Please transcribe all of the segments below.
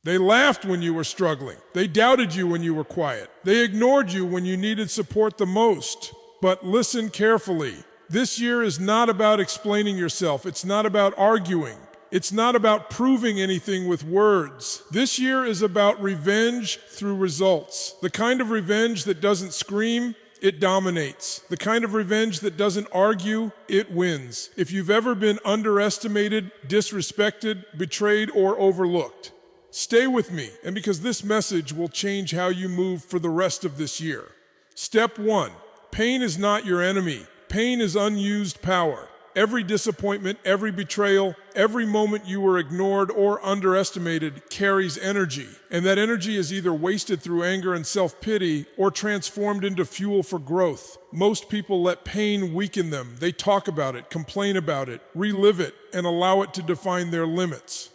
They laughed when you were struggling. They doubted you when you were quiet. They ignored you when you needed support the most. But listen carefully. This year is not about explaining yourself. It's not about arguing. It's not about proving anything with words. This year is about revenge through results. The kind of revenge that doesn't scream, it dominates. The kind of revenge that doesn't argue, it wins. If you've ever been underestimated, disrespected, betrayed, or overlooked, stay with me, and because this message will change how you move for the rest of this year. Step 1, pain is not your enemy. Pain is unused power. Every disappointment, every betrayal, every moment you were ignored or underestimated carries energy. And that energy is either wasted through anger and self-pity or transformed into fuel for growth. Most people let pain weaken them. They talk about it, complain about it, relive it, and allow it to define their limits.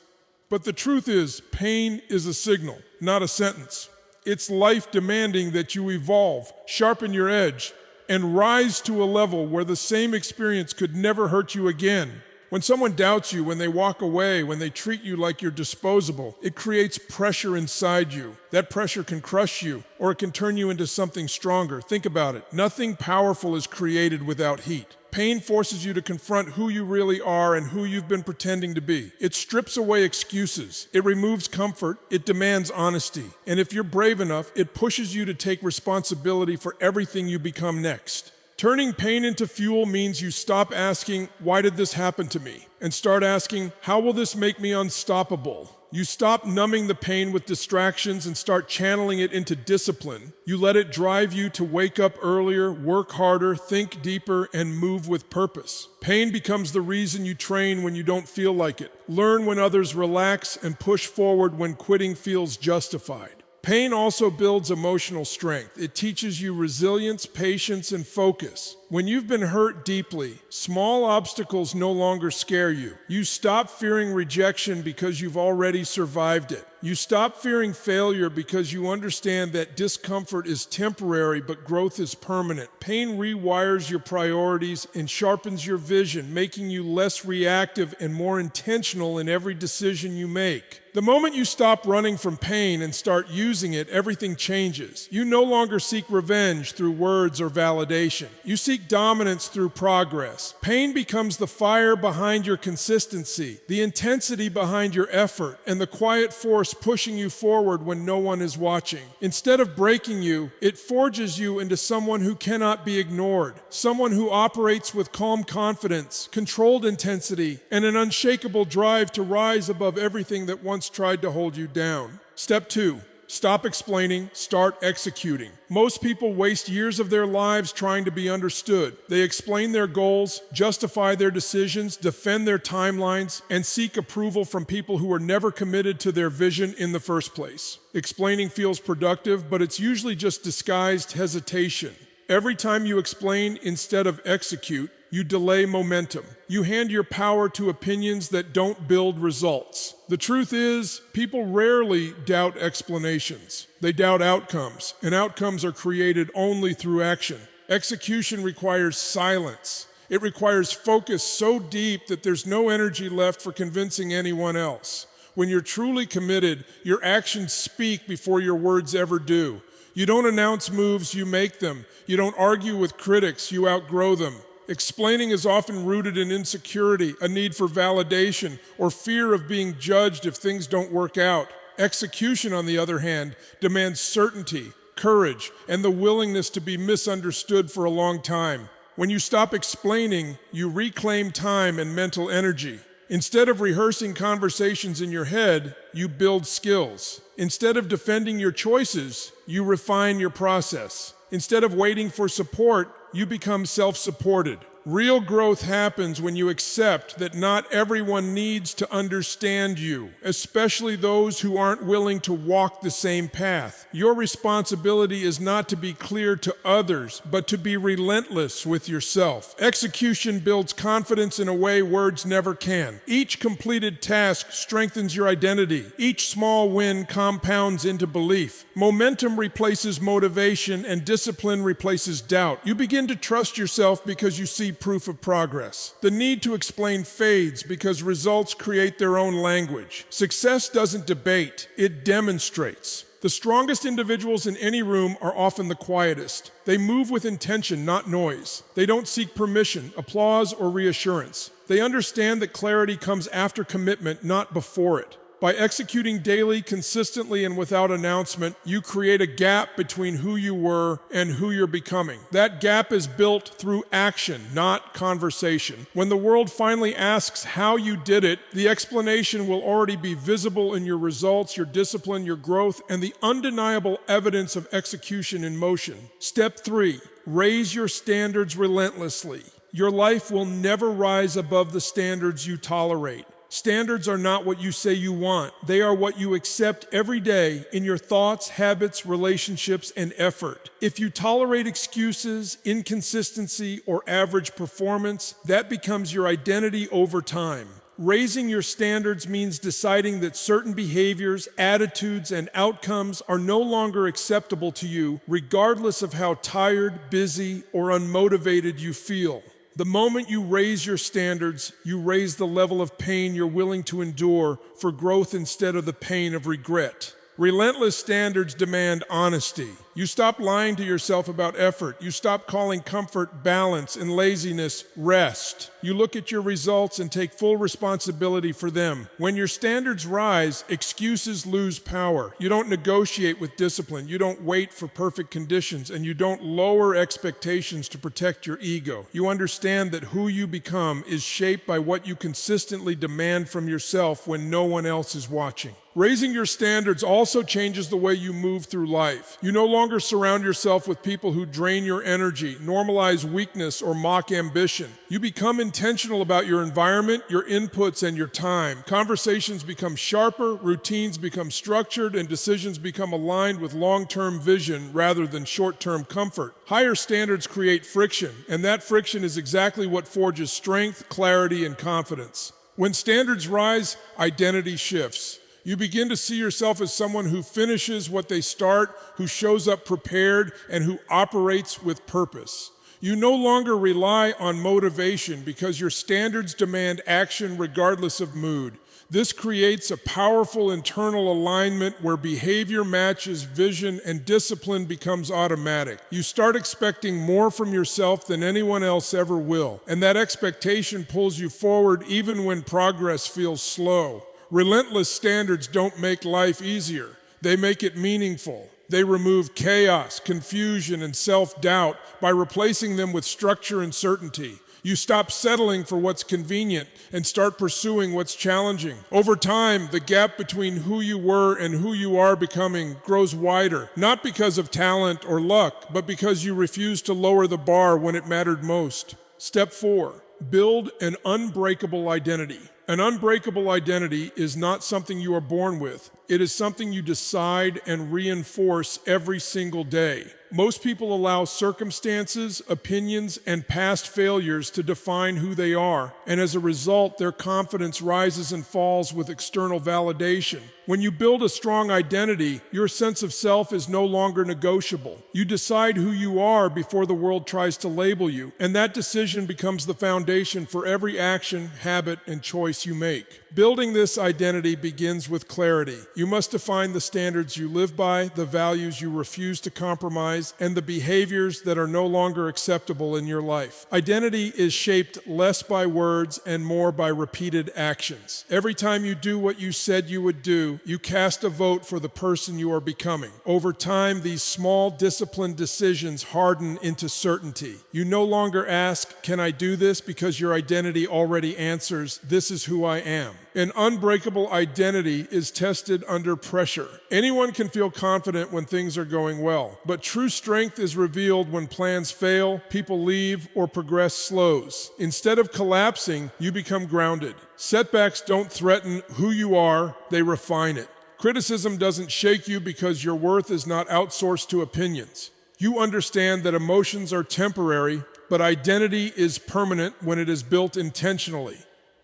But the truth is, pain is a signal, not a sentence. It's life demanding that you evolve, sharpen your edge, and rise to a level where the same experience could never hurt you again. When someone doubts you, when they walk away, when they treat you like you're disposable, it creates pressure inside you. That pressure can crush you, or it can turn you into something stronger. Think about it. Nothing powerful is created without heat. Pain forces you to confront who you really are and who you've been pretending to be. It strips away excuses. It removes comfort. It demands honesty. And if you're brave enough, it pushes you to take responsibility for everything you become next. Turning pain into fuel means you stop asking, "Why did this happen to me?" and start asking, "How will this make me unstoppable?" You stop numbing the pain with distractions and start channeling it into discipline. You let it drive you to wake up earlier, work harder, think deeper, and move with purpose. Pain becomes the reason you train when you don't feel like it, learn when others relax, and push forward when quitting feels justified. Pain also builds emotional strength. It teaches you resilience, patience, and focus. When you've been hurt deeply, small obstacles no longer scare you. You stop fearing rejection because you've already survived it. You stop fearing failure because you understand that discomfort is temporary, but growth is permanent. Pain rewires your priorities and sharpens your vision, making you less reactive and more intentional in every decision you make. The moment you stop running from pain and start using it, everything changes. You no longer seek revenge through words or validation. You seek dominance through progress. Pain becomes the fire behind your consistency, the intensity behind your effort, and the quiet force pushing you forward when no one is watching. Instead of breaking you, it forges you into someone who cannot be ignored, someone who operates with calm confidence, controlled intensity, and an unshakable drive to rise above everything that once tried to hold you down. Step 2. Stop explaining, start executing. Most people waste years of their lives trying to be understood. They explain their goals, justify their decisions, defend their timelines, and seek approval from people who are never committed to their vision in the first place. Explaining feels productive, but it's usually just disguised hesitation. Every time you explain instead of execute, you delay momentum. You hand your power to opinions that don't build results. The truth is, people rarely doubt explanations. They doubt outcomes, and outcomes are created only through action. Execution requires silence. It requires focus so deep that there's no energy left for convincing anyone else. When you're truly committed, your actions speak before your words ever do. You don't announce moves, you make them. You don't argue with critics, you outgrow them. Explaining is often rooted in insecurity, a need for validation, or fear of being judged if things don't work out. Execution, on the other hand, demands certainty, courage, and the willingness to be misunderstood for a long time. When you stop explaining, you reclaim time and mental energy. Instead of rehearsing conversations in your head, you build skills. Instead of defending your choices, you refine your process. Instead of waiting for support, you become self-supported. Real growth happens when you accept that not everyone needs to understand you, especially those who aren't willing to walk the same path. Your responsibility is not to be clear to others, but to be relentless with yourself. Execution builds confidence in a way words never can. Each completed task strengthens your identity. Each small win compounds into belief. Momentum replaces motivation, and discipline replaces doubt. You begin to trust yourself because you see proof of progress. The need to explain fades because results create their own language. Success doesn't debate, it demonstrates. The strongest individuals in any room are often the quietest. They move with intention, not noise. They don't seek permission, applause, or reassurance. They understand that clarity comes after commitment, not before it. By executing daily, consistently, and without announcement, you create a gap between who you were and who you're becoming. That gap is built through action, not conversation. When the world finally asks how you did it, the explanation will already be visible in your results, your discipline, your growth, and the undeniable evidence of execution in motion. Step 3, raise your standards relentlessly. Your life will never rise above the standards you tolerate. Standards are not what you say you want. They are what you accept every day in your thoughts, habits, relationships, and effort. If you tolerate excuses, inconsistency, or average performance, that becomes your identity over time. Raising your standards means deciding that certain behaviors, attitudes, and outcomes are no longer acceptable to you, regardless of how tired, busy, or unmotivated you feel. The moment you raise your standards, you raise the level of pain you're willing to endure for growth instead of the pain of regret. Relentless standards demand honesty. You stop lying to yourself about effort. You stop calling comfort balance and laziness rest. You look at your results and take full responsibility for them. When your standards rise, excuses lose power. You don't negotiate with discipline. You don't wait for perfect conditions, and you don't lower expectations to protect your ego. You understand that who you become is shaped by what you consistently demand from yourself when no one else is watching. Raising your standards also changes the way you move through life. You no longer surround yourself with people who drain your energy, normalize weakness, or mock ambition. You become intentional about your environment, your inputs, and your time. Conversations become sharper, routines become structured, and decisions become aligned with long-term vision rather than short-term comfort. Higher standards create friction, and that friction is exactly what forges strength, clarity, and confidence. When standards rise, identity shifts. You begin to see yourself as someone who finishes what they start, who shows up prepared, and who operates with purpose. You no longer rely on motivation because your standards demand action regardless of mood. This creates a powerful internal alignment where behavior matches vision and discipline becomes automatic. You start expecting more from yourself than anyone else ever will, and that expectation pulls you forward even when progress feels slow. Relentless standards don't make life easier. They make it meaningful. They remove chaos, confusion, and self-doubt by replacing them with structure and certainty. You stop settling for what's convenient and start pursuing what's challenging. Over time, the gap between who you were and who you are becoming grows wider, not because of talent or luck, but because you refuse to lower the bar when it mattered most. Step 4, build an unbreakable identity. An unbreakable identity is not something you are born with. It is something you decide and reinforce every single day. Most people allow circumstances, opinions, and past failures to define who they are, and as a result, their confidence rises and falls with external validation. When you build a strong identity, your sense of self is no longer negotiable. You decide who you are before the world tries to label you, and that decision becomes the foundation for every action, habit, and choice you make. Building this identity begins with clarity. You must define the standards you live by, the values you refuse to compromise, and the behaviors that are no longer acceptable in your life. Identity is shaped less by words and more by repeated actions. Every time you do what you said you would do, you cast a vote for the person you are becoming. Over time, these small, disciplined decisions harden into certainty. You no longer ask, "Can I do this?" because your identity already answers, "This is who I am." An unbreakable identity is tested under pressure. Anyone can feel confident when things are going well, but true strength is revealed when plans fail, people leave, or progress slows. Instead of collapsing, you become grounded. Setbacks don't threaten who you are, they refine it. Criticism doesn't shake you because your worth is not outsourced to opinions. You understand that emotions are temporary, but identity is permanent when it is built intentionally.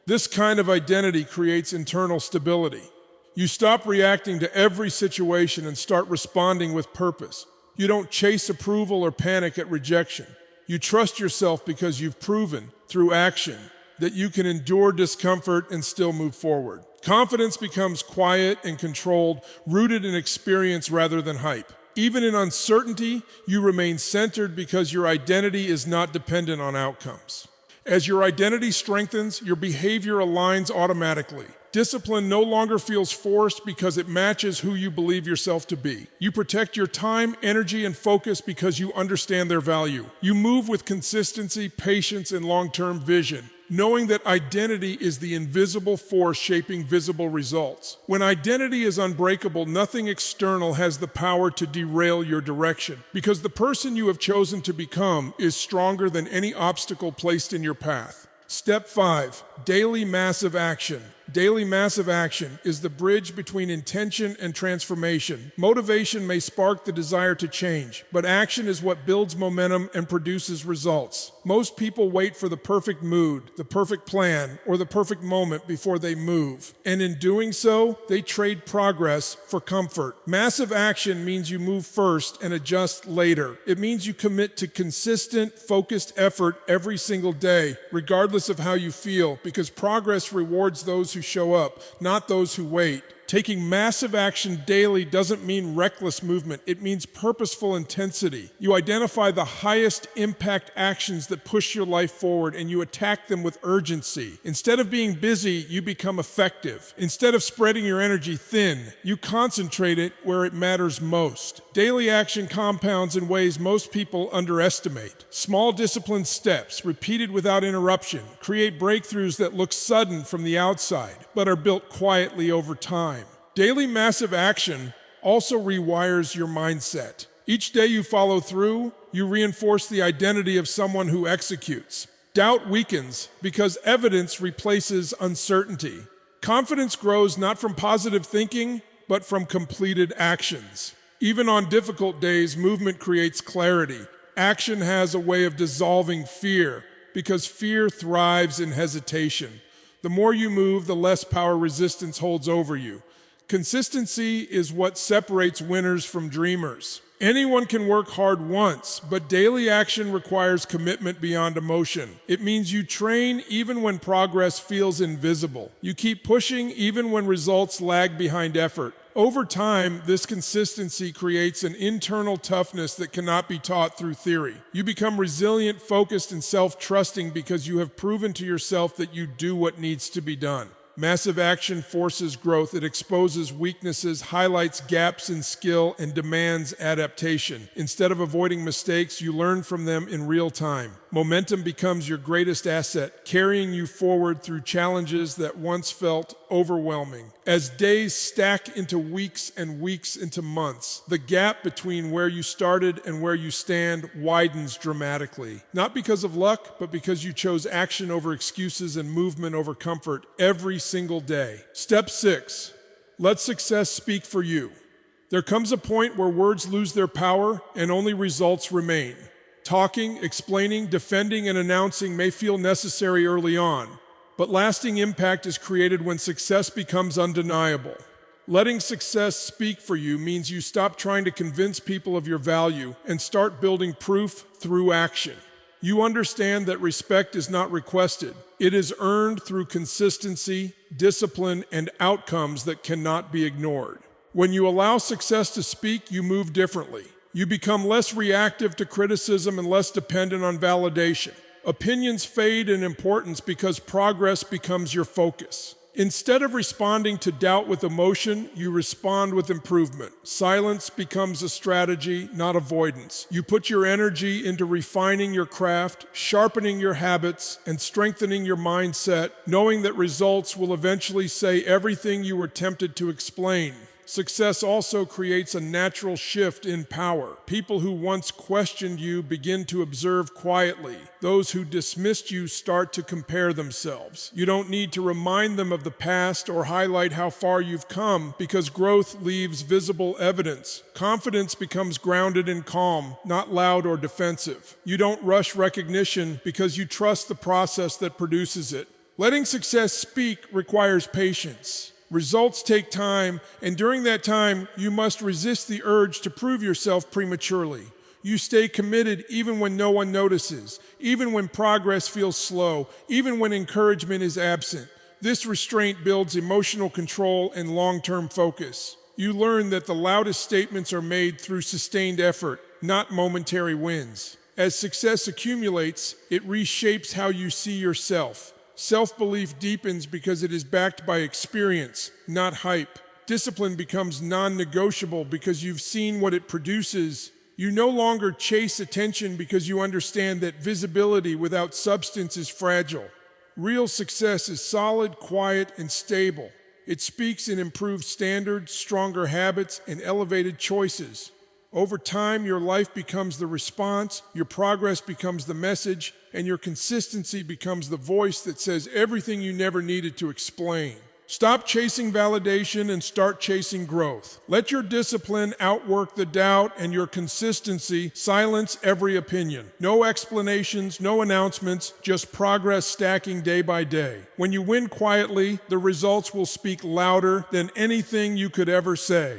This kind of identity creates internal stability. You stop reacting to every situation and start responding with purpose. You don't chase approval or panic at rejection. You trust yourself because you've proven, through action, that you can endure discomfort and still move forward. Confidence becomes quiet and controlled, rooted in experience rather than hype. Even in uncertainty, you remain centered because your identity is not dependent on outcomes. As your identity strengthens, your behavior aligns automatically. Discipline no longer feels forced because it matches who you believe yourself to be. You protect your time, energy, and focus because you understand their value. You move with consistency, patience, and long-term vision, knowing that identity is the invisible force shaping visible results. When identity is unbreakable, nothing external has the power to derail your direction, because the person you have chosen to become is stronger than any obstacle placed in your path. Step 5, daily massive action. Daily massive action is the bridge between intention and transformation. Motivation may spark the desire to change, but action is what builds momentum and produces results. Most people wait for the perfect mood, the perfect plan, or the perfect moment before they move. And in doing so, they trade progress for comfort. Massive action means you move first and adjust later. It means you commit to consistent, focused effort every single day, regardless of how you feel, because progress rewards those who show up, not those who wait. Taking massive action daily doesn't mean reckless movement. It means purposeful intensity. You identify the highest impact actions that push your life forward and you attack them with urgency. Instead of being busy, you become effective. Instead of spreading your energy thin, you concentrate it where it matters most. Daily action compounds in ways most people underestimate. Small disciplined steps, repeated without interruption, create breakthroughs that look sudden from the outside, but are built quietly over time. Daily massive action also rewires your mindset. Each day you follow through, you reinforce the identity of someone who executes. Doubt weakens because evidence replaces uncertainty. Confidence grows not from positive thinking, but from completed actions. Even on difficult days, movement creates clarity. Action has a way of dissolving fear because fear thrives in hesitation. The more you move, the less power resistance holds over you. Consistency is what separates winners from dreamers. Anyone can work hard once, but daily action requires commitment beyond emotion. It means you train even when progress feels invisible. You keep pushing even when results lag behind effort. Over time, this consistency creates an internal toughness that cannot be taught through theory. You become resilient, focused, and self-trusting because you have proven to yourself that you do what needs to be done. Massive action forces growth. It exposes weaknesses, highlights gaps in skill, and demands adaptation. Instead of avoiding mistakes, you learn from them in real time. Momentum becomes your greatest asset, carrying you forward through challenges that once felt overwhelming. As days stack into weeks and weeks into months, the gap between where you started and where you stand widens dramatically. Not because of luck, but because you chose action over excuses and movement over comfort every single day. Step 6, let success speak for you. There comes a point where words lose their power and only results remain. Talking, explaining, defending, and announcing may feel necessary early on, but lasting impact is created when success becomes undeniable. Letting success speak for you means you stop trying to convince people of your value and start building proof through action. You understand that respect is not requested. It is earned through consistency, discipline, and outcomes that cannot be ignored. When you allow success to speak, you move differently. You become less reactive to criticism and less dependent on validation. Opinions fade in importance because progress becomes your focus. Instead of responding to doubt with emotion, you respond with improvement. Silence becomes a strategy, not avoidance. You put your energy into refining your craft, sharpening your habits, and strengthening your mindset, knowing that results will eventually say everything you were tempted to explain. Success also creates a natural shift in power. People who once questioned you begin to observe quietly. Those who dismissed you start to compare themselves. You don't need to remind them of the past or highlight how far you've come because growth leaves visible evidence. Confidence becomes grounded in calm, not loud or defensive. You don't rush recognition because you trust the process that produces it. Letting success speak requires patience. Results take time, and during that time, you must resist the urge to prove yourself prematurely. You stay committed even when no one notices, even when progress feels slow, even when encouragement is absent. This restraint builds emotional control and long-term focus. You learn that the loudest statements are made through sustained effort, not momentary wins. As success accumulates, it reshapes how you see yourself. Self-belief deepens because it is backed by experience, not hype. Discipline becomes non-negotiable because you've seen what it produces. You no longer chase attention because you understand that visibility without substance is fragile. Real success is solid, quiet, and stable. It speaks in improved standards, stronger habits, and elevated choices. Over time, your life becomes the response, your progress becomes the message, and your consistency becomes the voice that says everything you never needed to explain. Stop chasing validation and start chasing growth. Let your discipline outwork the doubt and your consistency silence every opinion. No explanations, no announcements, just progress stacking day by day. When you win quietly, the results will speak louder than anything you could ever say.